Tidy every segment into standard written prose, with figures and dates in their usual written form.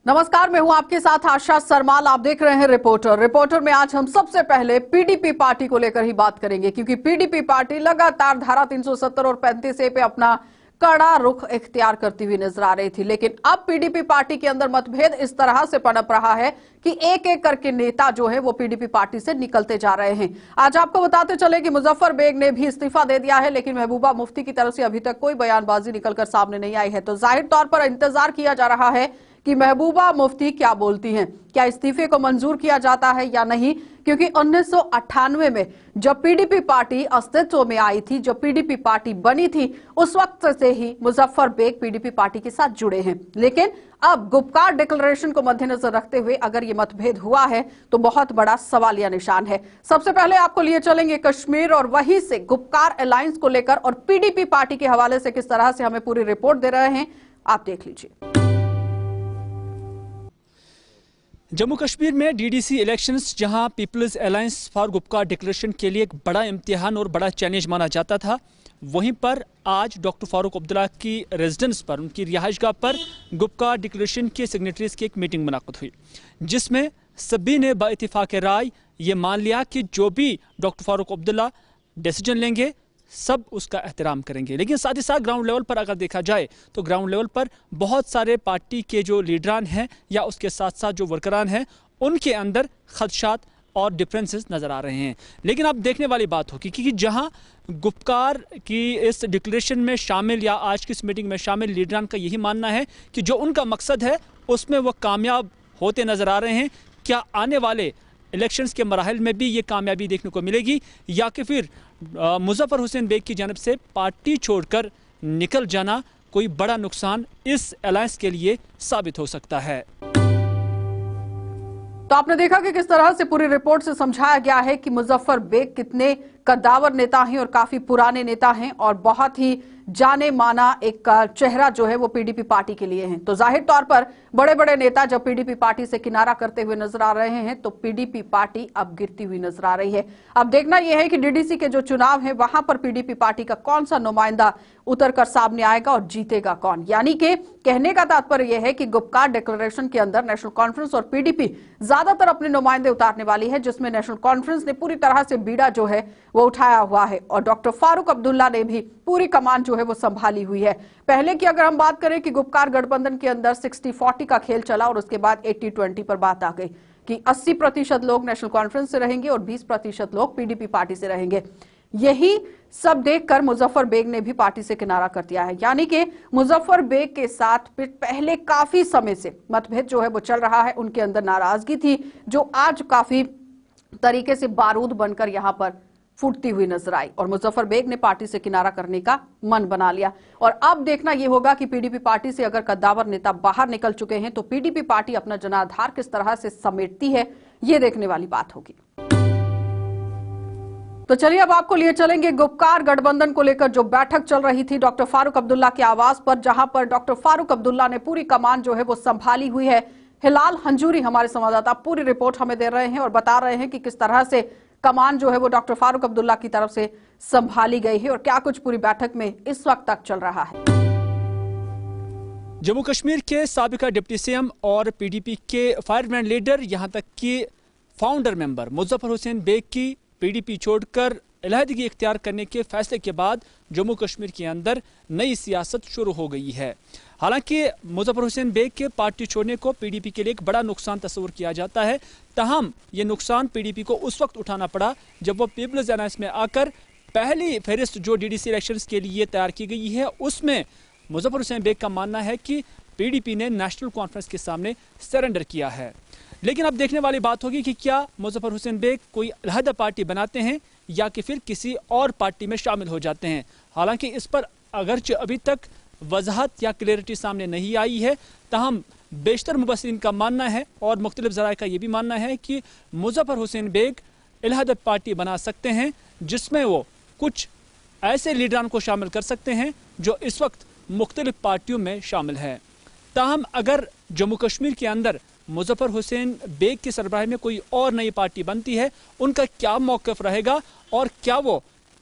नमस्कार, मैं हूं आपके साथ आशा सरमाल। आप देख रहे हैं रिपोर्टर में आज हम सबसे पहले पीडीपी पार्टी को लेकर ही बात करेंगे, क्योंकि पीडीपी पार्टी लगातार धारा 370 और 35A पे अपना कड़ा रुख इख्तियार करती हुई नजर आ रही थी। लेकिन अब पीडीपी पार्टी के अंदर मतभेद इस तरह से पनप रहा है कि एक एक करके नेता जो है वो पीडीपी पार्टी से निकलते जा रहे हैं। आज आपको बताते चले कि मुजफ्फर बेग ने भी इस्तीफा दे दिया है, लेकिन महबूबा मुफ्ती की तरफ से अभी तक कोई बयानबाजी निकलकर सामने नहीं आई है। तो जाहिर तौर पर इंतजार किया जा रहा है कि महबूबा मुफ्ती क्या बोलती हैं, क्या इस्तीफे को मंजूर किया जाता है या नहीं। क्योंकि 1998 में जब पीडीपी पार्टी अस्तित्व में आई थी, जब पीडीपी पार्टी बनी थी, उस वक्त से ही मुजफ्फर बेग पीडीपी पार्टी के साथ जुड़े हैं। लेकिन अब गुपकार डिक्लेरेशन को मद्देनजर रखते हुए अगर ये मतभेद हुआ है तो बहुत बड़ा सवालिया निशान है। सबसे पहले आपको लिए चलेंगे कश्मीर और वहीं से गुपकार अलायंस को लेकर और पीडीपी पार्टी के हवाले से किस तरह से हमें पूरी रिपोर्ट दे रहे हैं, आप देख लीजिए। जम्मू कश्मीर में डीडीसी इलेक्शंस, जहां people's alliance for Gupkar declaration के लिए एक बड़ा इम्तिहान और बड़ा चैलेंज माना जाता था, वहीं पर आज डॉक्टर फारूक अब्दुल्ला की रेजिडेंस पर, उनकी रिहाइशगाह पर गुपकार डिक्लेरेशन के सिग्नेटरीज की एक मीटिंग मुनाक़िद हुई, जिसमें सभी ने बाइत्तिफाक राय ये मान लिया कि जो भी डॉक्टर फारूक अब्दुल्ला डिसीजन लेंगे सब उसका एहतराम करेंगे। लेकिन साथ ही साथ ग्राउंड लेवल पर अगर देखा जाए तो ग्राउंड लेवल पर बहुत सारे पार्टी के जो लीडरान हैं या उसके साथ साथ जो वर्करान हैं, उनके अंदर खदशात और डिफरेंसेस नज़र आ रहे हैं। लेकिन अब देखने वाली बात होगी कि जहां गुपकार की इस डिक्लेरेशन में शामिल या आज की इस मीटिंग में शामिल लीडरान का यही मानना है कि जो उनका मकसद है उसमें वो कामयाब होते नज़र आ रहे हैं। क्या आने वाले इलेक्शंस के मराहल में भी ये कामयाबी देखने को मिलेगी, या कि फिर मुजफ्फर हुसैन बेग की जानब से पार्टी छोड़कर निकल जाना कोई बड़ा नुकसान इस अलायंस के लिए साबित हो सकता है। तो आपने देखा कि किस तरह से पूरी रिपोर्ट से समझाया गया है कि मुजफ्फर बेग कितने कद्दावर नेता हैं और काफी पुराने नेता हैं और बहुत ही जाने माना एक चेहरा जो है वो पीडीपी पार्टी के लिए है। तो जाहिर तौर पर बड़े बड़े नेता जब पीडीपी पार्टी से किनारा करते हुए नजर आ रहे हैं तो पीडीपी पार्टी अब गिरती हुई नजर आ रही है। अब देखना यह है कि डीडीसी के जो चुनाव है वहां पर पीडीपी पार्टी का कौन सा नुमाइंदा उतर कर सामने आएगा और जीतेगा कौन। यानी कि कहने का तात्पर्य यह है कि गुपकार डिक्लेरेशन के अंदर नेशनल कॉन्फ्रेंस और पीडीपी ज्यादातर अपने नुमाइंदे उतारने वाली है, जिसमें नेशनल कॉन्फ्रेंस ने पूरी तरह से बीड़ा जो है वो उठाया हुआ है और डॉक्टर फारूक अब्दुल्ला ने भी पूरी कमान जो है वो संभाली हुई है। पहले की अगर हम बात करें कि गुपकार गठबंधन के अंदर 60-40 का खेल चला और उसके बाद 80-20 पर बात आ गई कि 80% लोग नेशनल कॉन्फ्रेंस से रहेंगे और 20% लोग पीडीपी पार्टी से रहेंगे। यही सब देखकर मुजफ्फर बेग ने भी पार्टी से किनारा कर दिया है। यानी कि मुजफ्फर बेग के साथ पहले काफी समय से मतभेद जो है वो चल रहा है, उनके अंदर नाराजगी थी जो आज काफी तरीके से बारूद बनकर यहां पर फूटती हुई नजर आई और मुजफ्फर बेग ने पार्टी से किनारा करने का मन बना लिया। और अब देखना यह होगा कि पीडीपी पार्टी से अगर कद्दावर नेता बाहर निकल चुके हैं तो पीडीपी पार्टी अपना जनाधार किस तरह से समेटती है, यह देखने वाली बात होगी। तो चलिए अब आपको लिए चलेंगे गुपकार गठबंधन को लेकर जो बैठक चल रही थी डॉक्टर फारूक अब्दुल्ला के आवास पर, जहां पर डॉक्टर फारूक अब्दुल्ला ने पूरी कमान जो है वो संभाली हुई है। हिलाल हंजूरी हमारे संवाददाता पूरी रिपोर्ट हमें दे रहे हैं और बता रहे हैं कि किस तरह से कमान जो है वो डॉक्टर फारूक अब्दुल्ला की तरफ से संभाली गई है और क्या कुछ पूरी बैठक में इस वक्त तक चल रहा है। जम्मू कश्मीर के साबिका डिप्टी सीएम और पीडीपी के फायरमैन लीडर, यहां तक कि फाउंडर मेंबर मुजफ्फर हुसैन बेग की पीडीपी छोड़कर अलहदगी इख्तियार करने के फैसले के बाद जम्मू कश्मीर के अंदर नई सियासत शुरू हो गई है। हालांकि मुजफ्फर हुसैन बेग के पार्टी छोड़ने को पीडीपी के लिए एक बड़ा नुकसान तस्वुर किया जाता है, तहम ये नुकसान पीडीपी को उस वक्त उठाना पड़ा जब वो पीपल्स अलायंस में आकर पहली फहरिस्त जो डीडीसी इलेक्शंस के लिए तैयार की गई है उसमें मुजफ्फर हुसैन बेग का मानना है कि पीडीपी ने नेशनल कॉन्फ्रेंस के सामने सरेंडर किया है। लेकिन अब देखने वाली बात होगी कि क्या मुजफ्फर हुसैन बेग कोई अलहदा पार्टी बनाते हैं या कि फिर किसी और पार्टी में शामिल हो जाते हैं। हालांकि इस पर अगरचे अभी तक वजाहत या क्लियरिटी सामने नहीं आई है, तहम बेशतर मुबस्सिरीन का मानना है और मुख्तलिफ ज़राए का यह भी मानना है कि मुजफ्फर हुसैन बेग अलहदा पार्टी बना सकते हैं जिसमें वो कुछ ऐसे लीडरान को शामिल कर सकते हैं जो इस वक्त मुख्तलिफ पार्टियों में शामिल हैं। ताहम अगर जम्मू कश्मीर के अंदर मुजफ्फर हुसैन बेग की सरबराही में कोई और नई पार्टी बनती है, उनका क्या मौक़िफ़ रहेगा और क्या वो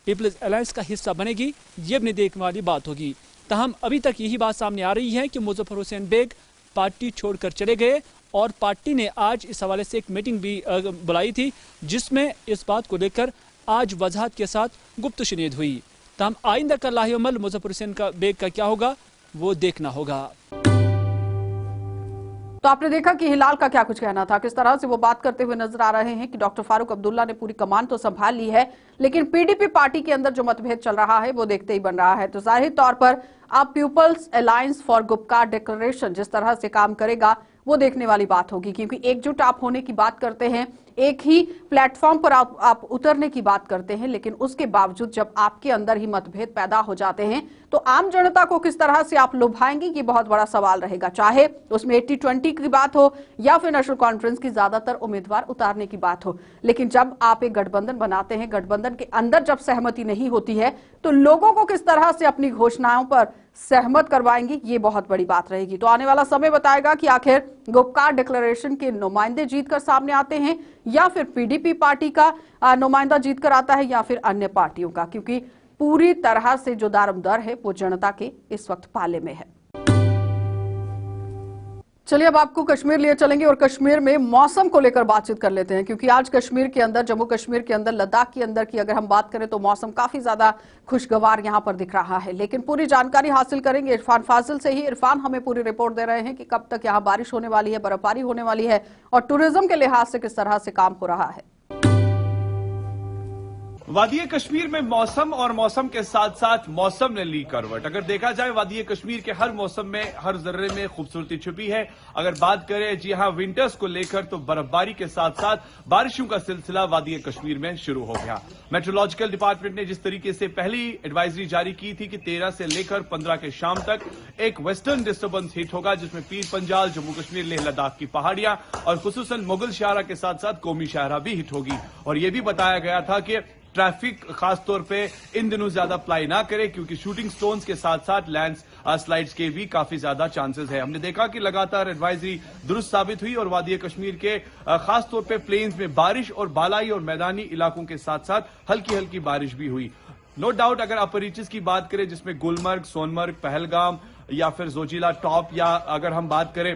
पीपल्स अलायंस का हिस्सा बनेगी, ये अपनी देखने वाली बात होगी। ताहम अभी तक यही बात सामने आ रही है कि मुजफ्फर हुसैन बेग पार्टी छोड़कर चले गए और पार्टी ने आज इस हवाले से एक मीटिंग भी बुलाई थी, जिसमें इस बात को लेकर आज वजाहत के साथ गुप्त शुनीद हुई। तमाम आइंदा का लाहेअमल मुजफ्फर हुसैन का बेग का क्या होगा वो देखना होगा। तो आपने देखा कि हिलाल का क्या कुछ कहना था, किस तरह से वो बात करते हुए नजर आ रहे हैं कि डॉक्टर फारूक अब्दुल्ला ने पूरी कमान तो संभाल ली है, लेकिन पीडीपी पार्टी के अंदर जो मतभेद चल रहा है वो देखते ही बन रहा है। तो जाहिर तौर पर अब People's alliance for Gupkar Declaration जिस तरह से काम करेगा वो देखने वाली बात होगी, क्योंकि एकजुट आप होने की बात करते हैं, एक ही प्लेटफॉर्म पर आप उतरने की बात करते हैं, लेकिन उसके बावजूद जब आपके अंदर ही मतभेद पैदा हो जाते हैं तो आम जनता को किस तरह से आप लुभाएंगे ये बहुत बड़ा सवाल रहेगा, चाहे उसमें 80-20 की बात हो या फिर नेशनल कॉन्फ्रेंस की ज्यादातर उम्मीदवार उतारने की बात हो। लेकिन जब आप एक गठबंधन बनाते हैं, गठबंधन के अंदर जब सहमति नहीं होती है तो लोगों को किस तरह से अपनी घोषणाओं पर सहमत करवाएंगी ये बहुत बड़ी बात रहेगी। तो आने वाला समय बताएगा कि आखिर गुपकार डिक्लेरेशन के नुमाइंदे जीतकर सामने आते हैं या फिर पीडीपी पार्टी का नुमाइंदा जीतकर आता है या फिर अन्य पार्टियों का, क्योंकि पूरी तरह से जो दारोमदार है वो जनता के इस वक्त पाले में है। चलिए अब आपको कश्मीर लिए चलेंगे और कश्मीर में मौसम को लेकर बातचीत कर लेते हैं, क्योंकि आज कश्मीर के अंदर, जम्मू कश्मीर के अंदर, लद्दाख के अंदर की अगर हम बात करें तो मौसम काफी ज्यादा खुशगवार यहां पर दिख रहा है। लेकिन पूरी जानकारी हासिल करेंगे इरफान फाजिल से ही। इरफान हमें पूरी रिपोर्ट दे रहे हैं कि कब तक यहां बारिश होने वाली है, बर्फबारी होने वाली है और टूरिज्म के लिहाज से किस तरह से काम हो रहा है। वादी कश्मीर में मौसम और मौसम के साथ साथ मौसम ने ली करवट। अगर देखा जाए वादी कश्मीर के हर मौसम में, हर जर्रे में खूबसूरती छुपी है। अगर बात करें जी हां विंटर्स को लेकर तो बर्फबारी के साथ साथ बारिशों का सिलसिला वादी कश्मीर में शुरू हो गया। मेट्रोलॉजिकल डिपार्टमेंट ने जिस तरीके से पहली एडवाइजरी जारी की थी कि 13 से लेकर 15 के शाम तक एक वेस्टर्न डिस्टर्बेंस हिट होगा, जिसमें पीर पंजाल, जम्मू कश्मीर, लेह लद्दाख की पहाड़ियां और खुसूसन मुगल शाहरा के साथ साथ कौमी शाहरा भी हिट होगी। और यह भी बताया गया था कि ट्रैफिक खासतौर पे इन दिनों ज्यादा अप्लाई ना करे, क्योंकि शूटिंग स्टोन्स के साथ साथ लैंड स्लाइड्स के भी काफी ज्यादा चांसेस है। हमने देखा कि लगातार एडवाइजरी दुरुस्त साबित हुई और वादी कश्मीर के खासतौर पे प्लेन्स में बारिश और बालाई और मैदानी इलाकों के साथ साथ हल्की हल्की बारिश भी हुई। नो डाउट अगर अपर रीचेस की बात करें, जिसमें गुलमर्ग, सोनमर्ग, पहलगाम या फिर जोजिला टॉप, या अगर हम बात करें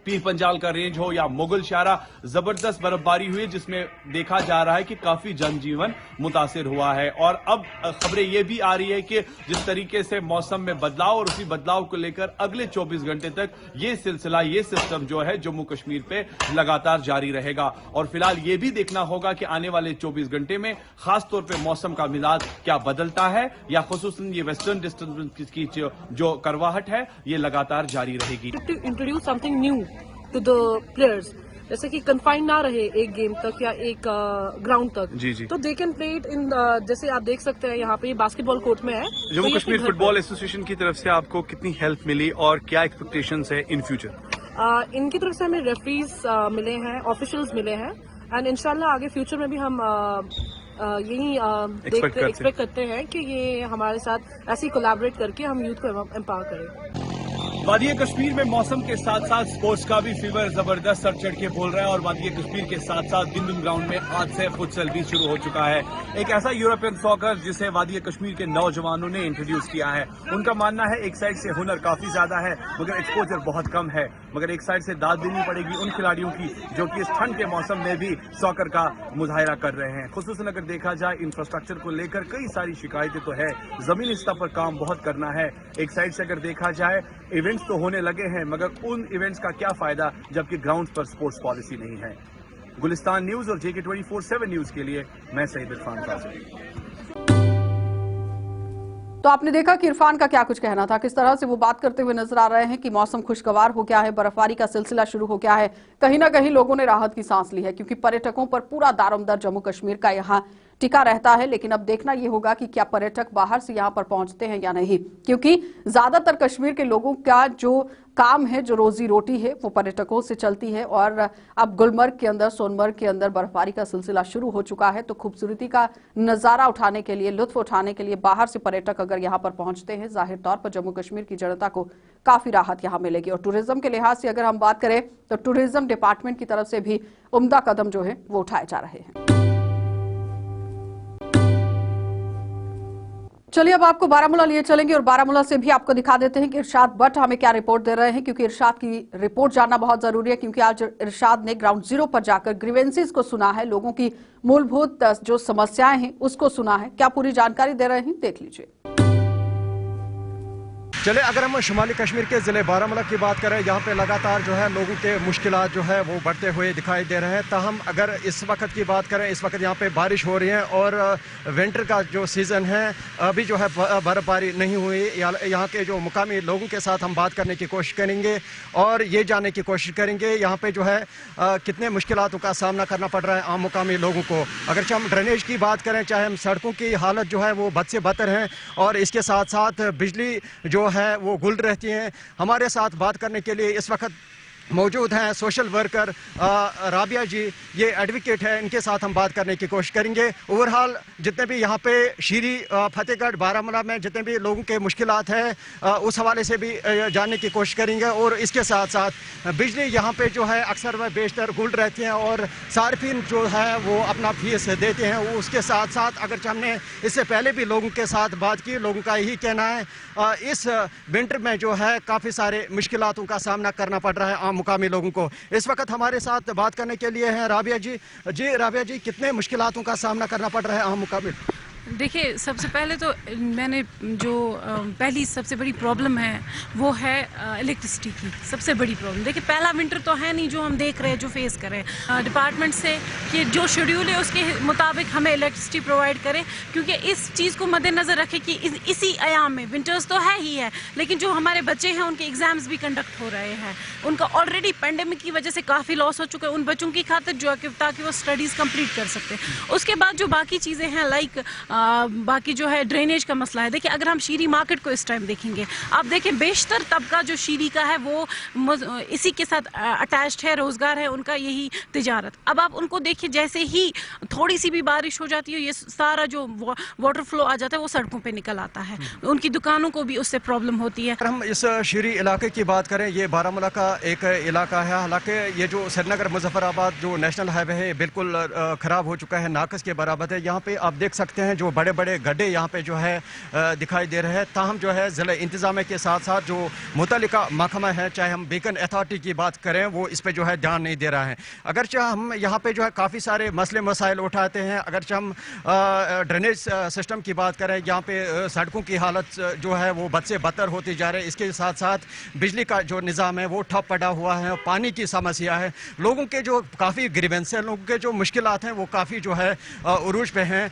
पीर पंजाल का रेंज हो या मुगल शाहरा, जबरदस्त बर्फबारी हुई, जिसमें देखा जा रहा है कि काफी जनजीवन मुतासिर हुआ है। और अब खबरें यह भी आ रही है कि जिस तरीके से मौसम में बदलाव और उसी बदलाव को लेकर अगले 24 घंटे तक ये सिलसिला, ये सिस्टम जो है जम्मू कश्मीर पे लगातार जारी रहेगा। और फिलहाल ये भी देखना होगा कि आने वाले 24 घंटे में खासतौर पर मौसम का मिजाज क्या बदलता है, या खुसूसन ये वेस्टर्न डिस्टर्बेंस की जो करवाहट है ये लगातार जारी रहेगी। Introduce something new to the players, जैसे कि कन्फाइन ना रहे एक गेम तक या एक ग्राउंड तक। जी। तो they can play it in, जैसे आप देख सकते हैं यहाँ पे बास्केटबॉल कोर्ट में है। जम्मू कश्मीर फुटबॉल एसोसिएशन की तरफ से आपको कितनी हेल्प मिली और क्या एक्सपेक्टेशंस है इन फ्यूचर? इनकी तरफ से हमें रेफरीज मिले हैं, ऑफिशियल्स मिले हैं, एंड इंशाल्लाह आगे फ्यूचर में भी हम यही एक्सपेक्ट करते हैं कि ये हमारे साथ ऐसे ही कोलैबोरेट करके हम यूथ को एम्पावर करें। वादी कश्मीर में मौसम के साथ साथ स्पोर्ट्स का भी फीवर जबरदस्त सर चढ़ के बोल रहा है और वादी कश्मीर के साथ साथ बिंदुन ग्राउंड में आज से फुटसल भी शुरू हो चुका है। एक ऐसा यूरोपियन सॉकर जिसे वादी कश्मीर के नौजवानों ने इंट्रोड्यूस किया है। उनका मानना है एक साइड से हुनर काफी ज्यादा है मगर एक्सपोजर बहुत कम है, मगर एक साइड से दाद देनी पड़ेगी उन खिलाड़ियों की जो कि इस ठंड के मौसम में भी सॉकर का मुजाहिरा कर रहे हैं। खुसूसन अगर देखा जाए इंफ्रास्ट्रक्चर को लेकर कई सारी शिकायतें तो है, जमीनी स्तर पर काम बहुत करना है। एक साइड से अगर देखा जाए इवेंट्स तो होने लगे हैं, मगर उन इवेंट्स का क्या फायदा जबकि ग्राउंड पर स्पोर्ट्स पॉलिसी नहीं है। गुलिस्तान न्यूज और JK 24/7 न्यूज के लिए मैं सईद इरफान फाजिल। तो आपने देखा कि इरफान का क्या कुछ कहना था, किस तरह से वो बात करते हुए नजर आ रहे हैं कि मौसम खुशगवार हो गया है, बर्फबारी का सिलसिला शुरू हो गया है। कहीं ना कहीं लोगों ने राहत की सांस ली है, क्योंकि पर्यटकों पर पूरा दारोमदार जम्मू कश्मीर का यहाँ टिका रहता है। लेकिन अब देखना यह होगा कि क्या पर्यटक बाहर से यहाँ पर पहुंचते हैं या नहीं, क्योंकि ज्यादातर कश्मीर के लोगों का जो काम है, जो रोजी रोटी है, वो पर्यटकों से चलती है। और अब गुलमर्ग के अंदर, सोनमर्ग के अंदर बर्फबारी का सिलसिला शुरू हो चुका है, तो खूबसूरती का नजारा उठाने के लिए, लुत्फ उठाने के लिए बाहर से पर्यटक अगर यहाँ पर पहुंचते हैं, जाहिर तौर पर जम्मू कश्मीर की जनता को काफी राहत यहाँ मिलेगी। और टूरिज्म के लिहाज से अगर हम बात करें तो टूरिज्म डिपार्टमेंट की तरफ से भी उम्दा कदम जो है वो उठाए जा रहे हैं। चलिए अब आपको बारामूला लिए चलेंगे और बारामूला से भी आपको दिखा देते हैं कि इरशाद भट्ट हमें क्या रिपोर्ट दे रहे हैं, क्योंकि इरशाद की रिपोर्ट जानना बहुत जरूरी है। क्योंकि आज इरशाद ने ग्राउंड जीरो पर जाकर ग्रीवेंसीज को सुना है, लोगों की मूलभूत जो समस्याएं हैं उसको सुना है। क्या पूरी जानकारी दे रहे हैं, देख लीजिए। चले अगर हम शुमाली कश्मीर के ज़िले बारामूला की बात करें, यहाँ पे लगातार जो है लोगों के मुश्किलात जो है वो बढ़ते हुए दिखाई दे रहे हैं। ताहम अगर इस वक्त की बात करें, इस वक्त यहाँ पे बारिश हो रही है और विंटर का जो सीज़न है अभी जो है बर्फबारी नहीं हुई। यहाँ के जो मुकामी लोगों के साथ हम बात करने की कोशिश करेंगे और ये जानने की कोशिश करेंगे यहाँ पे जो है कितने मुश्किलातों का सामना करना पड़ रहा है आम मुकामी लोगों को। अगर हम ड्रेनेज की बात करें, चाहे हम सड़कों की हालत जो है वो बद से बदतर है और इसके साथ साथ बिजली जो है वो गुल रहती हैं। हमारे साथ बात करने के लिए इस वक्त मौजूद हैं सोशल वर्कर राबिया जी, ये एडवोकेट है, इनके साथ हम बात करने की कोशिश करेंगे। ओवरऑल जितने भी यहाँ पे शीरी फतेहगढ़ बारामूला में जितने भी लोगों के मुश्किलात हैं उस हवाले से भी जानने की कोशिश करेंगे और इसके साथ साथ बिजली यहाँ पे जो है अक्सर व बेशतर गुल रहती हैं और सार्फिन जो है वो अपना फीस देते हैं। उसके साथ साथ अगर हमने इससे पहले भी लोगों के साथ बात की, लोगों का यही कहना है इस विंटर में जो है काफ़ी सारे मुश्किलातों का सामना करना पड़ रहा है आम मुकामी लोगों को। इस वक्त हमारे साथ बात करने के लिए हैं राबिया जी। राबिया जी, कितने मुश्किलातों का सामना करना पड़ रहा है आम मुकामी? देखिए, सबसे पहले तो मैंने जो पहली सबसे बड़ी प्रॉब्लम है वो है इलेक्ट्रिसिटी की सबसे बड़ी प्रॉब्लम। देखिए, पहला विंटर तो है नहीं जो हम देख रहे हैं, जो फेस कर रहे हैं। डिपार्टमेंट से कि जो शेड्यूल है उसके मुताबिक हमें इलेक्ट्रिसिटी प्रोवाइड करें, क्योंकि इस चीज़ को मद्देनज़र रखें कि इसी आयाम में विंटर्स तो है ही है, लेकिन जो हमारे बच्चे हैं उनके एग्ज़ाम्स भी कंडक्ट हो रहे हैं। उनका ऑलरेडी पेंडेमिक की वजह से काफ़ी लॉस हो चुका है उन बच्चों की खातिर जो है ताकि वो स्टडीज़ कंप्लीट कर सकते हैं। उसके बाद जो बाकी चीज़ें हैं लाइक बाकी जो है ड्रेनेज का मसला है। देखिए, अगर हम शीरी मार्केट को इस टाइम देखेंगे, आप देखें बेशतर तबका जो शीरी का है वो इसी के साथ अटैच्ड है, रोजगार है उनका यही तिजारत। अब आप उनको देखिए, जैसे ही थोड़ी सी भी बारिश हो जाती है ये सारा जो वाटर फ्लो आ जाता है वो सड़कों पे निकल आता है, उनकी दुकानों को भी उससे प्रॉब्लम होती है। अगर हम इस शीरी इलाके की बात करें, ये बारामूला का एक इलाका है। हालांकि ये जो श्रीनगर मुजफ्फराबाद जो नेशनल हाईवे है बिल्कुल ख़राब हो चुका है, नाकस के बराबर है। यहाँ पे आप देख सकते हैं जो बड़े बड़े गड्ढे यहाँ पे जो है दिखाई दे रहे हैं। ताहम जो है ज़िला इंतज़ामिया के साथ साथ जो मुतल्लिका महकमा है, चाहे हम बीकन अथॉरिटी की बात करें, वो इस पे जो है ध्यान नहीं दे रहा है। अगरचे हम यहाँ पे जो है काफ़ी सारे मसले मसाइल उठाते हैं। अगरचे हम ड्रेनेज सिस्टम की बात करें, यहाँ पे सड़कों की हालत जो है वो बद से बदतर होती जा रही है। इसके साथ साथ बिजली का जो निज़ाम है वो ठप पड़ा हुआ है, पानी की समस्या है, लोगों के जो काफ़ी ग्रीवेंस हैं, लोगों के जो मुश्किलात हैं वो काफ़ी जो है उरूज पे हैं।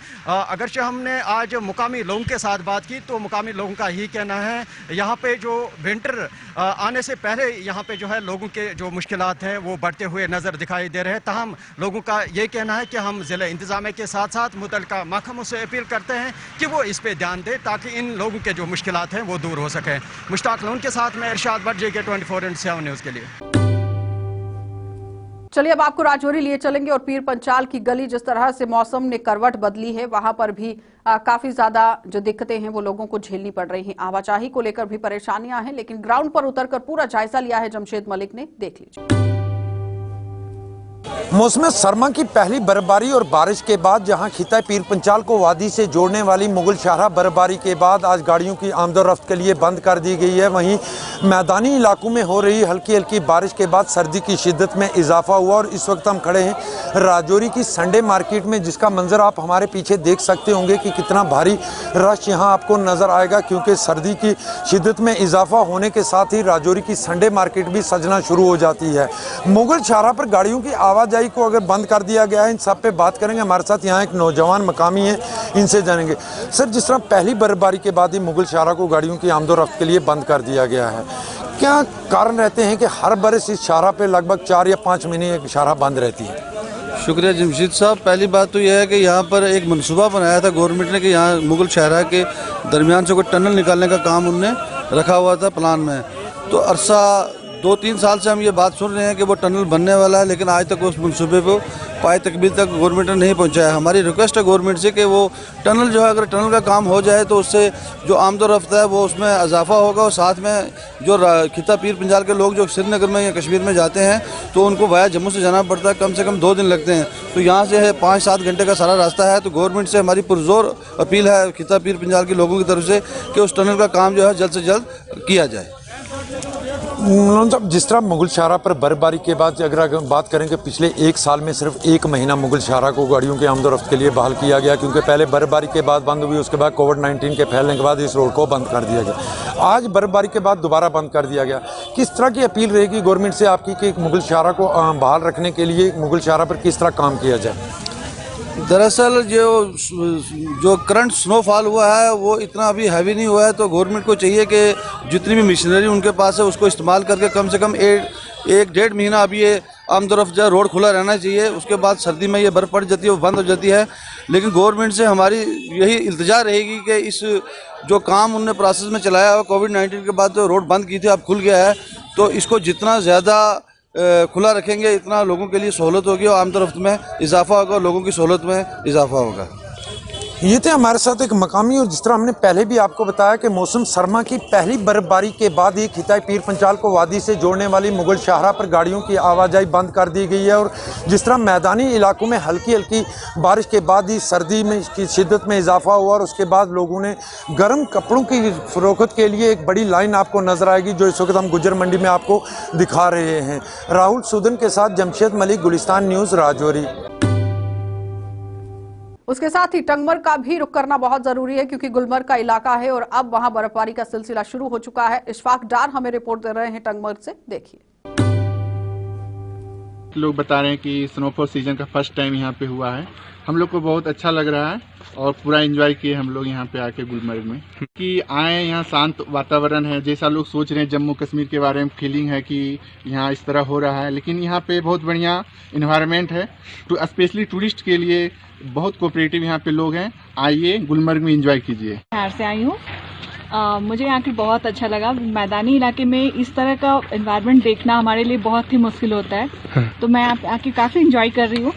अगरचे हमने आज मुकामी लोगों के साथ बात की तो मुकामी लोगों का यही कहना है यहाँ पे जो विंटर आने से पहले यहाँ पे जो है लोगों के जो मुश्किलात हैं वो बढ़ते हुए नज़र दिखाई दे रहे हैं। ताहम लोगों का ये कहना है कि हम ज़िला इंतज़ामिया के साथ साथ मुतल्लिका महकमों से अपील करते हैं कि वो इस पे ध्यान दें ताकि इन लोगों के जो मुश्किलात हैं वो दूर हो सकें। मुश्ताक लोन के साथ मैं इरशाद भट्ट, JK 24/7 न्यूज़ के लिए। चलिए अब आपको राजौरी लिए चलेंगे और पीर पंचाल की गली, जिस तरह से मौसम ने करवट बदली है वहां पर भी काफी ज्यादा जो दिक्कतें हैं वो लोगों को झेलनी पड़ रही हैं। आवाजाही को लेकर भी परेशानियां हैं, लेकिन ग्राउंड पर उतरकर पूरा जायजा लिया है जमशेद मलिक ने, देख लीजिए। मौसम सरमा की पहली बर्फबारी और बारिश के बाद जहां खिता पीर पंचाल को वादी से जोड़ने वाली मुगल शाहरा बर्फबारी के बाद आज गाड़ियों की आमदोरफ्त के लिए बंद कर दी गई है, वहीं मैदानी इलाकों में हो रही हल्की हल्की बारिश के बाद सर्दी की शिद्दत में इजाफा हुआ। और इस वक्त हम खड़े हैं राजौरी की संडे मार्केट में, जिसका मंजर आप हमारे पीछे देख सकते होंगे कि कितना भारी रश यहाँ आपको नजर आएगा, क्योंकि सर्दी की शिद्दत में इजाफा होने के साथ ही राजौरी की संडे मार्केट भी सजना शुरू हो जाती है। मुगल शाहरा पर गाड़ियों की आवाजाही को अगर बंद कर दिया गया है, इन सब पे बात करेंगे। हमारे साथ यहाँ एक नौजवान मकामी है, इनसे जानेंगे। सर, जिस तरह पहली बर्फबारी के बाद ही मुगल शाहरा को गाड़ियों की आमदोरफ्त के लिए बंद कर दिया गया है, क्या कारण रहते हैं कि हर बरस इस शाहरा पे लगभग 4 या 5 महीने एक शाहरा बंद रहती है? शुक्रिया जमशेद साहब। पहली बात तो यह है कि यहाँ पर एक मनसूबा बनाया था गवर्नमेंट ने कि यहाँ मुगल शाहरा के दरमियान से कोई टनल निकालने का काम उनने रखा हुआ था प्लान में। तो अरसा 2-3 साल से हम ये बात सुन रहे हैं कि वो टनल बनने वाला है, लेकिन आज तक उस मनसूबे को पाए तकबीर तक गवर्नमेंट ने नहीं पहुंचाया। हमारी रिक्वेस्ट है गवर्नमेंट से कि वो टनल जो है, अगर टनल का काम हो जाए तो उससे जो आमदोरफ्त है वो उसमें इजाफा होगा, और साथ में जो खिता पीर पंजाल के लोग जो श्रीनगर में या कश्मीर में जाते हैं तो उनको वाया जम्मू से जाना पड़ता है, कम से कम 2 दिन लगते हैं। तो यहाँ से 5-7 घंटे का सारा रास्ता है। तो गवर्नमेंट से हमारी पुरजोर अपील है खिता पीर पंजाल के लोगों की तरफ से कि उस टनल का काम जो है जल्द से जल्द किया जाए। मौलाना साहब, जिस तरह मुगल शाहरा पर बर्फबारी के बाद अगर बात करें कि पिछले 1 साल में सिर्फ 1 महीना मुगल शाहरा को गाड़ियों के आमदोरफ्त के लिए बहाल किया गया, क्योंकि पहले बर्फबारी के बाद बंद हुई, उसके बाद कोविड-19 के फैलने के बाद इस रोड को बंद कर दिया गया। आज बर्फबारी के बाद दोबारा बंद कर दिया गया। किस तरह की अपील रहेगी गवर्नमेंट से आपकी कि मुगल शाहरा को बहाल रखने के लिए मुगल शाहरा पर किस तरह काम किया जाए? दरअसल जो करंट स्नोफॉल हुआ है वो इतना अभी हैवी नहीं हुआ है, तो गवर्नमेंट को चाहिए कि जितनी भी मशीनरी उनके पास है उसको इस्तेमाल करके कम से कम 1-1.5 महीना अभी ये आमदोरफ्त जो रोड खुला रहना चाहिए। उसके बाद सर्दी में ये बर्फ़ पड़ जाती है, वो बंद हो जाती है। लेकिन गवर्नमेंट से हमारी यही इल्तिजा रहेगी कि इस जो काम उनने प्रोसेस में चलाया हुआ कोविड-19 के बाद जो रोड बंद की थी अब खुल गया है, तो इसको जितना ज़्यादा खुला रखेंगे इतना लोगों के लिए सहूलत होगी और आमदोरफ्त में इजाफा होगा, लोगों की सहूलत में इजाफा होगा। ये थे हमारे साथ एक मकामी, और जिस तरह हमने पहले भी आपको बताया कि मौसम सरमा की पहली बर्फबारी के बाद ही खिताई पीर पंचाल को वादी से जोड़ने वाली मुगल शाहरा पर गाड़ियों की आवाजाही बंद कर दी गई है। और जिस तरह मैदानी इलाकों में हल्की हल्की बारिश के बाद ही सर्दी में की शिद्दत में इजाफा हुआ, और उसके बाद लोगों ने गर्म कपड़ों की फरोख्त के लिए एक बड़ी लाइन आपको नजर आएगी, जो इस वक्त हम गुजर मंडी में आपको दिखा रहे हैं। राहुल सूदन के साथ जमशेद मलिक, गुलिस्तान न्यूज़, राजौरी। उसके साथ ही टंगमर का भी रुख करना बहुत जरूरी है, क्योंकि गुलमर्ग का इलाका है और अब वहां बर्फबारी का सिलसिला शुरू हो चुका है। इशफाक डार हमें रिपोर्ट दे रहे हैं टंगमर्ग से, देखिए। लोग बता रहे हैं कि स्नोफॉल सीजन का फर्स्ट टाइम यहाँ पे हुआ है। हम लोग को बहुत अच्छा लग रहा है और पूरा एंजॉय किए हम लोग यहाँ पे आके गुलमर्ग में, कि आए यहाँ शांत वातावरण है। जैसा लोग सोच रहे हैं जम्मू कश्मीर के बारे में फीलिंग है कि यहाँ इस तरह हो रहा है, लेकिन यहाँ पे बहुत बढ़िया इन्वायरमेंट है। तो स्पेशली टूरिस्ट के लिए बहुत कोऑपरेटिव यहाँ पे लोग हैं। आइए गुलमर्ग में एंजॉय कीजिए। बिहार से आई हूँ, मुझे यहाँ की बहुत अच्छा लगा। मैदानी इलाके में इस तरह का एनवायरनमेंट देखना हमारे लिए बहुत ही मुश्किल होता है, तो मैं आके काफ़ी एंजॉय कर रही हूँ।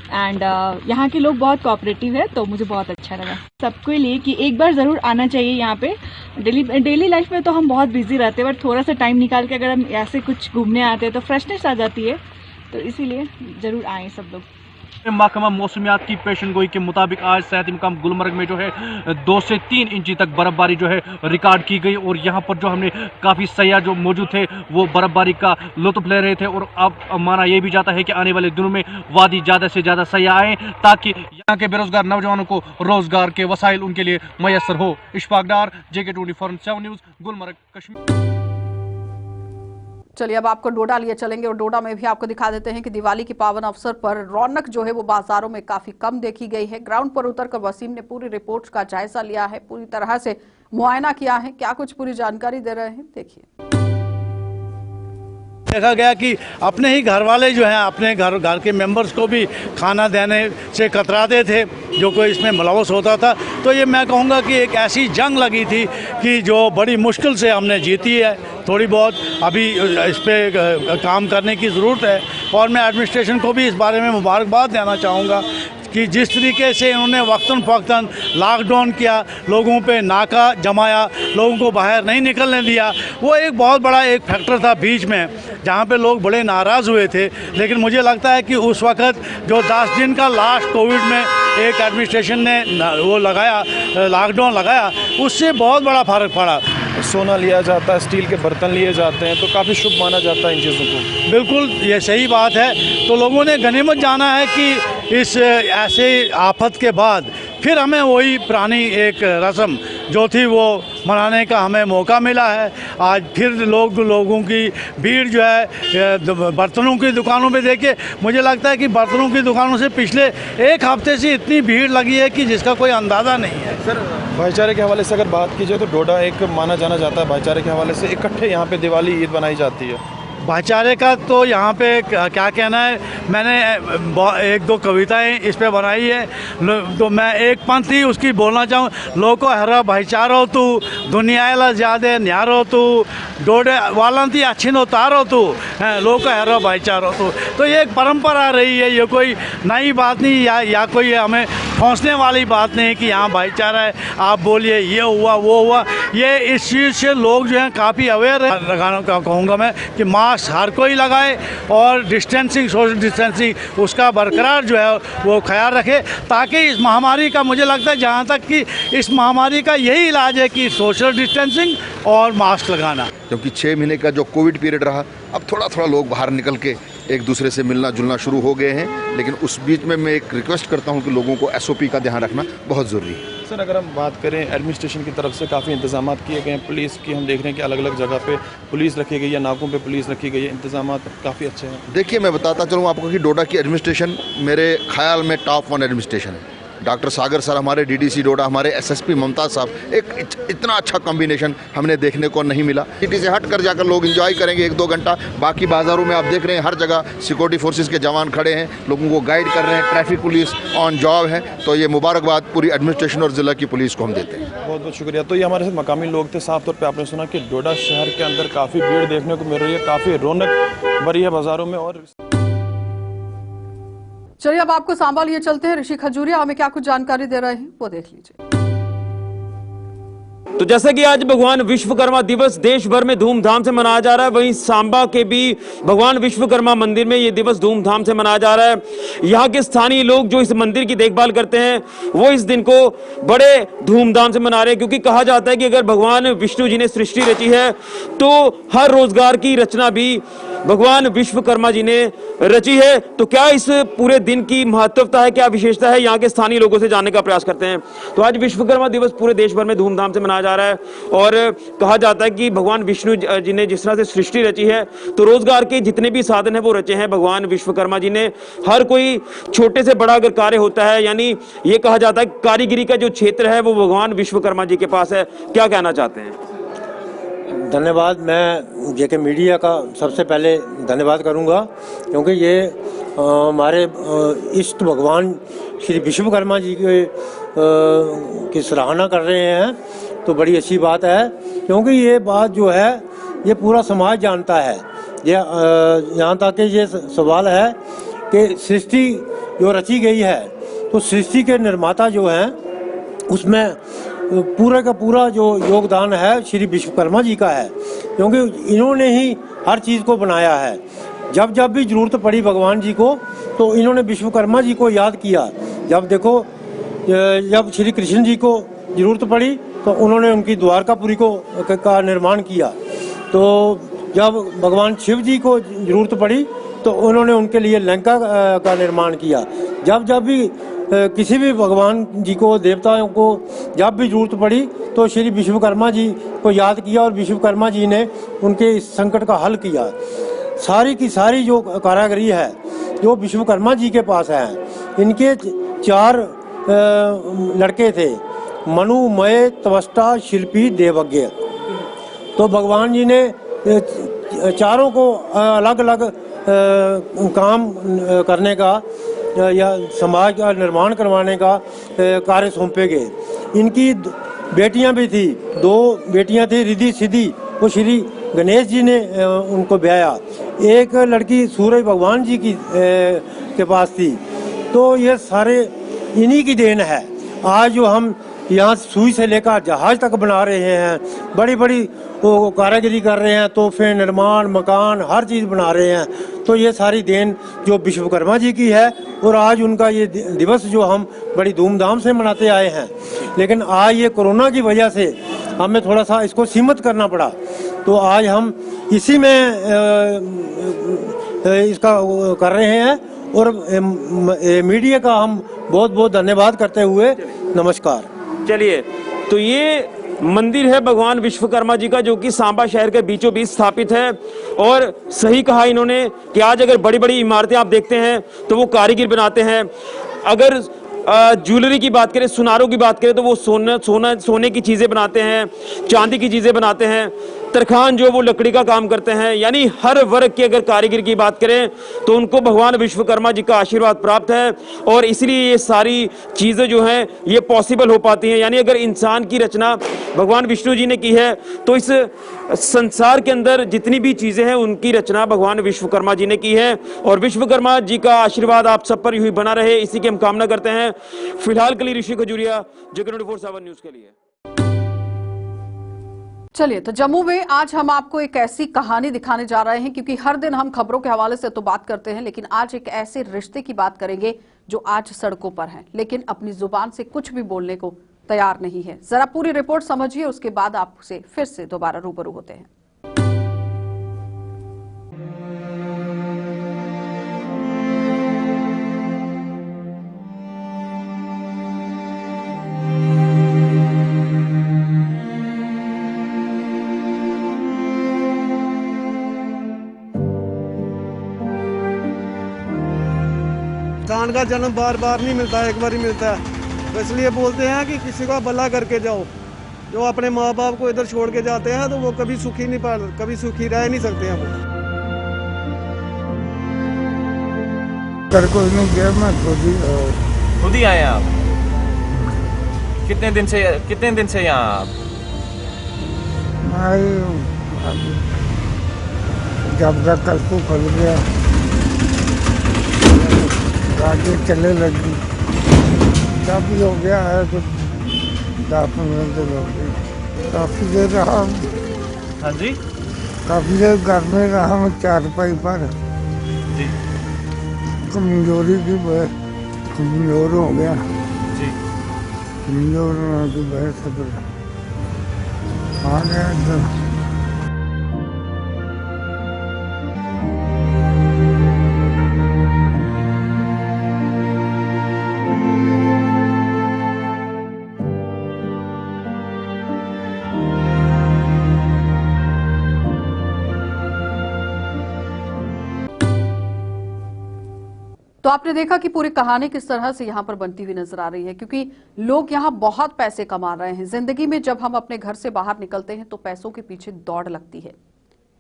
एंड यहाँ के लोग बहुत कोऑपरेटिव है, तो मुझे बहुत अच्छा लगा। सबके लिए कि एक बार ज़रूर आना चाहिए यहाँ पे। डेली लाइफ में तो हम बहुत बिजी रहते हैं, बट थोड़ा सा टाइम निकाल के अगर हम ऐसे कुछ घूमने आते हैं तो फ्रेशनेस आ जाती है, तो इसीलिए ज़रूर आएँ सब लोग। महकमा मौसमियात की पेशन गोई के मुताबिक आज सेहती मुकाम गुलमर्ग में जो है 2 से 3 इंची तक बर्फबारी जो है रिकॉर्ड की गई, और यहाँ पर जो हमने काफ़ी सयाह जो मौजूद थे वो बर्फबारी का लुत्फ ले रहे थे। और अब माना यह भी जाता है कि आने वाले दिनों में वादी ज़्यादा से ज़्यादा सयाह आए, ताकि यहाँ के बेरोजगार नौजवानों को रोजगार के वसाइल उनके लिए मैसर हो। इशफाक डार, JK24/7 न्यूज़, गुलमर्ग, कश्मीर। चलिए अब आपको डोडा लिए चलेंगे, और डोडा में भी आपको दिखा देते हैं कि दिवाली के पावन अवसर पर रौनक जो है वो बाजारों में काफी कम देखी गई है। ग्राउंड पर उतरकर वसीम ने पूरी रिपोर्ट्स का जायजा लिया है, पूरी तरह से मुआयना किया है। क्या कुछ पूरी जानकारी दे रहे हैं, देखिए। देखा गया कि अपने ही घर वाले जो हैं अपने घर के मेंबर्स को भी खाना देने से कतराते थे, जो कोई इसमें मुलव्वस होता था। तो ये मैं कहूँगा कि एक ऐसी जंग लगी थी कि जो बड़ी मुश्किल से हमने जीती है। थोड़ी बहुत अभी इस पर काम करने की ज़रूरत है, और मैं एडमिनिस्ट्रेशन को भी इस बारे में मुबारकबाद देना चाहूँगा कि जिस तरीके से इन्होंने वक्तन फ़वक्तन लॉकडाउन किया, लोगों पे नाका जमाया, लोगों को बाहर नहीं निकलने दिया, वो एक बहुत बड़ा एक फैक्टर था बीच में, जहाँ पे लोग बड़े नाराज़ हुए थे। लेकिन मुझे लगता है कि उस वक़्त जो 10 दिन का लास्ट कोविड में एक एडमिनिस्ट्रेशन ने वो लगाया, लॉकडाउन लगाया, उससे बहुत बड़ा फ़र्क पड़ा। सोना लिया जाता है, स्टील के बर्तन लिए जाते हैं, तो काफ़ी शुभ माना जाता है इन चीज़ों को। बिल्कुल ये सही बात है। तो लोगों ने गनीमत जाना है कि इस ऐसे आफत के बाद फिर हमें वही पुरानी एक रस्म जो थी वो मनाने का हमें मौका मिला है। आज फिर लोगों की भीड़ जो है बर्तनों की दुकानों पे देखे, मुझे लगता है कि बर्तनों की दुकानों से पिछले 1 हफ्ते से इतनी भीड़ लगी है कि जिसका कोई अंदाज़ा नहीं है। सर, भाईचारे के हवाले से अगर बात की जाए तो डोडा एक माना जाना जाता है भाईचारे के हवाले से, इकट्ठे यहाँ पे दिवाली ईद बनाई जाती है। भाईचारे का तो यहाँ पे क्या कहना है, मैंने एक दो कविताएं इस पे बनाई है, तो मैं एक पंक्ति उसकी बोलना चाहूँ। लोको हरा भाईचारो तू दुनियाला ज़्यादा न्यारो तू डोडे वालंती अच्छिनो तारो तू लोको हरा भाईचारो तू। तो ये एक परंपरा रही है, ये कोई नई बात नहीं या कोई हमें पहुँचने वाली बात नहीं कि यहाँ भाईचारा है, आप बोलिए ये हुआ वो हुआ। ये इस चीज़ से लोग जो हैं काफ़ी अवेयर है। लगाना कहूँगा मैं कि मास्क हर कोई लगाए और डिस्टेंसिंग, सोशल डिस्टेंसिंग उसका बरकरार जो है वो ख्याल रखे, ताकि इस महामारी का, मुझे लगता है जहाँ तक कि इस महामारी का यही इलाज है कि सोशल डिस्टेंसिंग और मास्क लगाना। क्योंकि 6 महीने का जो कोविड पीरियड रहा, अब थोड़ा थोड़ा लोग बाहर निकल के एक दूसरे से मिलना जुलना शुरू हो गए हैं, लेकिन उस बीच में मैं एक रिक्वेस्ट करता हूं कि लोगों को SOP का ध्यान रखना बहुत ज़रूरी है। सर, अगर हम बात करें एडमिनिस्ट्रेशन की तरफ से काफ़ी इंतजाम किए गए हैं, पुलिस की हम देख रहे हैं कि अलग अलग जगह पे पुलिस रखी गई है, नाकों पे पुलिस रखी गई है, इंतजाम काफ़ी अच्छे हैं। देखिए, मैं बताता चलूँ आपको कि डोडा की एडमिनिस्ट्रेशन मेरे ख्याल में टॉप 1 एडमिनिस्ट्रेशन है। डॉक्टर सागर सर, हमारे DDC डोडा, हमारे SSP ममताज साहब, एक इतना अच्छा कॉम्बिनेशन हमने देखने को नहीं मिला। सिटी से हट कर जाकर लोग एंजॉय करेंगे 1-2 घंटा। बाकी बाज़ारों में आप देख रहे हैं हर जगह सिक्योरिटी फोर्सेस के जवान खड़े हैं, लोगों को गाइड कर रहे हैं, ट्रैफिक पुलिस ऑन जॉब है। तो ये मुबारकबाद पूरी एडमिनिस्ट्रेशन और ज़िला की पुलिस को हम देते हैं। बहुत बहुत शुक्रिया। तो ये हमारे साथ मकामी लोग थे। साफ तौर पर आपने सुना कि डोडा शहर के अंदर काफ़ी भीड़ देखने को मिल रही है, काफ़ी रौनक भरी है बाज़ारों में। और चलिए अब आपको सांबा लिए चलते हैं। ऋषि खजूरिया हमें क्या कुछ जानकारी दे रहे हैं, वो देख लीजिए। तो जैसा कि आज भगवान विश्वकर्मा दिवस देश भर में धूमधाम से मनाया जा रहा है, वहीं सांबा के भी भगवान विश्वकर्मा मंदिर में ये दिवस धूमधाम से मनाया जा रहा है। यहाँ के स्थानीय लोग जो इस मंदिर की देखभाल करते हैं वो इस दिन को बड़े धूमधाम से मना रहे हैं, क्योंकि कहा जाता है कि अगर भगवान विष्णु जी ने सृष्टि रची है तो हर रोजगार की रचना भी भगवान विश्वकर्मा जी ने रची है। तो क्या इस पूरे दिन की महत्वता है, क्या विशेषता है, यहाँ के स्थानीय लोगों से जानने का प्रयास करते हैं। तो आज विश्वकर्मा दिवस पूरे देश भर में धूमधाम से मनाया जा रहा है और कहा जाता है कि भगवान विष्णु जी ने जिस तरह से सृष्टि रची है तो रोजगार के जितने भी साधन है वो रचे हैं भगवान विश्वकर्मा जी ने। हर कोई छोटे से बड़ा अगर कार्य होता है, यानी ये कहा जाता है कारीगरी का जो क्षेत्र है वो भगवान विश्वकर्मा जी के पास है। क्या कहना चाहते हैं? धन्यवाद। मैं JK मीडिया का सबसे पहले धन्यवाद करूंगा, क्योंकि ये हमारे इष्ट भगवान श्री विश्वकर्मा जी के की सराहना कर रहे हैं, तो बड़ी अच्छी बात है। क्योंकि ये बात जो है ये पूरा समाज जानता है। ये यहाँ तक कि ये सवाल है कि सृष्टि जो रची गई है तो सृष्टि के निर्माता जो हैं उसमें पूरा का पूरा जो योगदान है श्री विश्वकर्मा जी का है, क्योंकि इन्होंने ही हर चीज़ को बनाया है। जब जब भी ज़रूरत पड़ी भगवान जी को तो इन्होंने विश्वकर्मा जी को याद किया। जब देखो, जब श्री कृष्ण जी को ज़रूरत पड़ी तो उन्होंने उनकी द्वारकापुरी का निर्माण किया। तो जब भगवान शिव जी को ज़रूरत पड़ी तो उन्होंने उनके लिए लंका का निर्माण किया। जब जब भी किसी भी भगवान जी को, देवताओं को जब भी जरूरत पड़ी तो श्री विश्वकर्मा जी को याद किया और विश्वकर्मा जी ने उनके इस संकट का हल किया। सारी की सारी जो कारीगरी है जो विश्वकर्मा जी के पास है। इनके 4 लड़के थे, मनु, मय, त्वष्टा, शिल्पी, देवज्ञ। तो भगवान जी ने चारों को अलग अलग काम करने का या समाज का निर्माण करवाने का कार्य सौंपे गए। इनकी बेटियां भी थी, 2 बेटियां थी रिद्धि सिद्धि, वो श्री गणेश जी ने उनको ब्याया। एक लड़की सूरज भगवान जी की के पास थी। तो ये सारे इन्हीं की देन है। आज जो हम यहाँ सुई से लेकर जहाज तक बना रहे हैं, बड़ी बड़ी वो कारीगरी कर रहे हैं, तोहफे, निर्माण, मकान, हर चीज़ बना रहे हैं, तो ये सारी देन जो विश्वकर्मा जी की है। और आज उनका ये दिवस जो हम बड़ी धूमधाम से मनाते आए हैं, लेकिन आज ये कोरोना की वजह से हमें थोड़ा सा इसको सीमित करना पड़ा। तो आज हम इसी में इसका कर रहे हैं और मीडिया का हम बहुत बहुत धन्यवाद करते हुए नमस्कार। चलिए, तो ये मंदिर है भगवान विश्वकर्मा जी का, जो कि सांबा शहर के बीचों बीच स्थापित है। और सही कहा इन्होंने कि आज अगर बड़ी बड़ी इमारतें आप देखते हैं तो वो कारीगर बनाते हैं। अगर ज्वेलरी की बात करें, सुनारों की बात करें, तो वो सोने की चीज़ें बनाते हैं, चांदी की चीज़ें बनाते हैं। तरखान जो वो लकड़ी का काम करते हैं, यानी हर वर्ग की अगर कारीगर की बात करें तो उनको भगवान विश्वकर्मा जी का आशीर्वाद प्राप्त है और इसलिए ये सारी चीजें जो हैं ये पॉसिबल हो पाती हैं। यानी अगर इंसान की रचना भगवान विष्णु जी ने की है तो इस संसार के अंदर जितनी भी चीजें हैं उनकी रचना भगवान विश्वकर्मा जी ने की है और विश्वकर्मा जी का आशीर्वाद आप सब पर यूं ही बना रहे, इसी की हम कामना करते हैं। फिलहाल के लिए ऋषि खजूरिया, जगत 24/7 न्यूज के लिए। चलिए, तो जम्मू में आज हम आपको एक ऐसी कहानी दिखाने जा रहे हैं, क्योंकि हर दिन हम खबरों के हवाले से तो बात करते हैं, लेकिन आज एक ऐसे रिश्ते की बात करेंगे जो आज सड़कों पर है, लेकिन अपनी जुबान से कुछ भी बोलने को तैयार नहीं है। जरा पूरी रिपोर्ट समझिए, उसके बाद आपसे फिर से दोबारा रूबरू होते हैं। इंसान का जन्म बार बार नहीं मिलता, एक बार ही मिलता है, तो इसलिए बोलते हैं कि किसी का भला करके जाओ। जो अपने माँ बाप को इधर छोड़ के जाते हैं तो वो कभी सुखी नहीं कभी सुखी रह नहीं सकते हैं। कोई नहीं गया, मैं खुद ही आए आप? कितने दिन से यहाँ आप? जब तक कल को खुल गया गाड़ी चलने लगी, तब भी हो गया है तो 10-15 दिन हो गए। काफी देर रहा। हाँ जी, काफी देर घर में रहा हूँ चारपाई पर जी। कमजोरी की वजह कमजोर हो गया जी। कमजोर होने की वजह से फिर आ गया इधर। तो आपने देखा कि पूरी कहानी किस तरह से यहाँ पर बनती हुई नजर आ रही है, क्योंकि लोग यहाँ बहुत पैसे कमा रहे हैं। जिंदगी में जब हम अपने घर से बाहर निकलते हैं तो पैसों के पीछे दौड़ लगती है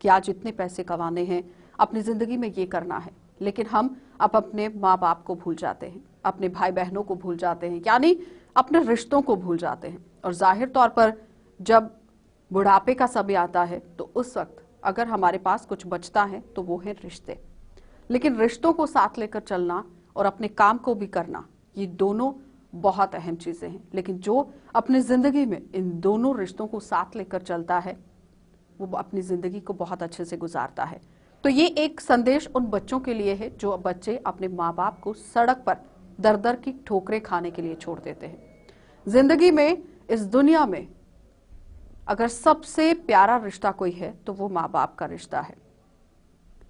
कि आज इतने पैसे कमाने हैं, अपनी जिंदगी में ये करना है, लेकिन हम अब अपने माँ बाप को भूल जाते हैं, अपने भाई बहनों को भूल जाते हैं, यानी अपने रिश्तों को भूल जाते हैं। और जाहिर तौर पर जब बुढ़ापे का समय आता है तो उस वक्त अगर हमारे पास कुछ बचता है तो वो है रिश्ते। लेकिन रिश्तों को साथ लेकर चलना और अपने काम को भी करना, ये दोनों बहुत अहम चीजें हैं। लेकिन जो अपनी जिंदगी में इन दोनों रिश्तों को साथ लेकर चलता है वो अपनी जिंदगी को बहुत अच्छे से गुजारता है। तो ये एक संदेश उन बच्चों के लिए है जो बच्चे अपने माँ बाप को सड़क पर दर दर की ठोकरें खाने के लिए छोड़ देते हैं। जिंदगी में, इस दुनिया में अगर सबसे प्यारा रिश्ता कोई है तो वो माँ बाप का रिश्ता है,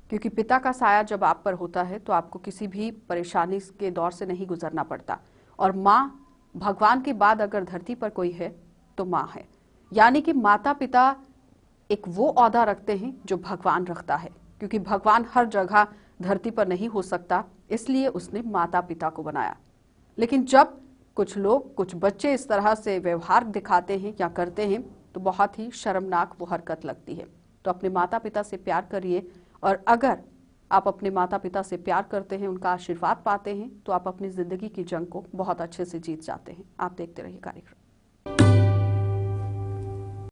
क्योंकि पिता का साया जब आप पर होता है तो आपको किसी भी परेशानी के दौर से नहीं गुजरना पड़ता। और माँ, भगवान के बाद अगर धरती पर कोई है तो माँ है। यानी कि माता पिता एक वो औहदा रखते हैं जो भगवान रखता है, क्योंकि भगवान हर जगह धरती पर नहीं हो सकता, इसलिए उसने माता पिता को बनाया। लेकिन जब कुछ लोग, कुछ बच्चे इस तरह से व्यवहार दिखाते हैं या करते हैं तो बहुत ही शर्मनाक वो हरकत लगती है। तो अपने माता पिता से प्यार करिए, और अगर आप अपने माता पिता से प्यार करते हैं, उनका आशीर्वाद पाते हैं, तो आप अपनी जिंदगी की जंग को बहुत अच्छे से जीत जाते हैं। आप देखते रहिए कार्यक्रम।